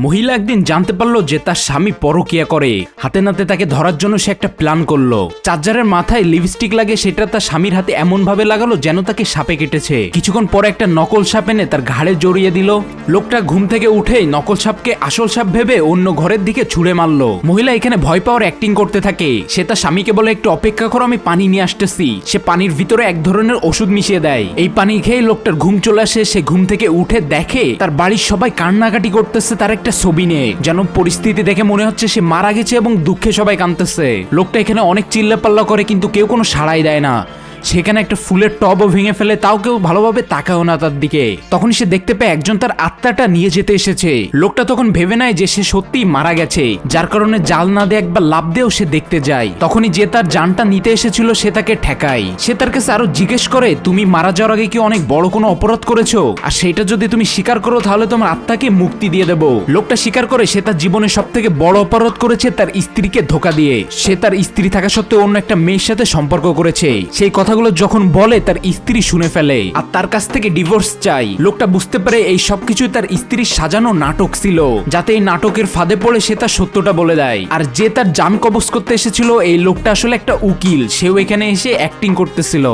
মহিলা একদিন জানতে পারলো যে তার স্বামী পরকীয়া করে। হাতে নাতে তাকে ধরার জন্য সে একটা প্ল্যান করলো। চার্জারের মাথায় লিপস্টিক লাগে সেটা তার স্বামীর হাতে এমন ভাবে লাগালো যেন তাকে সাপে কেটেছে। কিছুক্ষণ পরে একটা নকল সাপ এনে তার ঘাড়ে জড়িয়ে দিল। লোকটা ঘুম থেকে উঠেই নকল সাপকে আসল সাপ ভেবে অন্য ঘরের দিকে ছুড়ে মারলো। মহিলা এখানে ভয় পাওয়ার অ্যাক্টিং করতে থাকে। সে তার স্বামীকে বলে একটু অপেক্ষা করো, আমি পানি নিয়ে আসতেছি। সে পানির ভিতরে এক ধরনের ওষুধ মিশিয়ে দেয়। এই পানি খেয়ে লোকটার ঘুম চলে আসে। সে ঘুম থেকে উঠে দেখে তার বাড়ির সবাই কান্নাকাটি করতেছে তার একটা ছবি নিয়ে। যেন পরিস্থিতি দেখে মনে হচ্ছে সে মারা গেছে এবং দুঃখে সবাই কাঁদতেছে। লোকটা এখানে অনেক চিল্লাপাল্লা করে কিন্তু কেউ কোনো সাড়াই দেয় না। সেখানে একটা ফুলের টবও ভেঙে ফেলে, তাও কেউ ভালোভাবে তাকাও না তার দিকে। তখন সে দেখতে পায় একজন তার আত্মাটা নিয়ে যেতে এসেছে। লোকটা তখন ভেবে নেয় যে সে সত্যিই মারা গেছে, যার কারণে জাল না দিয়ে একবার লাফ দিয়েও সে দেখতে যায়। তখনই যে তার জানটা নিতে এসেছিল সে তাকে ঠেকায়। সে তার কাছে আরো জিজ্ঞেস করে, তুমি মারা যাওয়ার আগে কি অনেক বড় কোনো অপরাধ করেছো? আর সেটা যদি তুমি স্বীকার করো তাহলে তোমার আত্মাকে মুক্তি দিয়ে দেবো। লোকটা স্বীকার করে সে তার জীবনের সব থেকে বড় অপরাধ করেছে তার স্ত্রীকে ধোকা দিয়ে। সে তার স্ত্রী থাকা সত্ত্বেও অন্য একটা মেয়ের সাথে সম্পর্ক করেছে। সেই কথাগুলো যখন বলে তার স্ত্রী শুনে ফেলে আর তার কাছ থেকে ডিভোর্স চাই। লোকটা বুঝতে পারে এই সবকিছু তার স্ত্রীর সাজানো নাটক ছিল, যাতে এই নাটকের ফাঁদে পড়ে সে তার সত্যটা বলে দেয়। আর যে তার জান কবজ করতে এসেছিল এই লোকটা আসলে একটা উকিল, সেও এখানে এসে অ্যাক্টিং করতেছিল।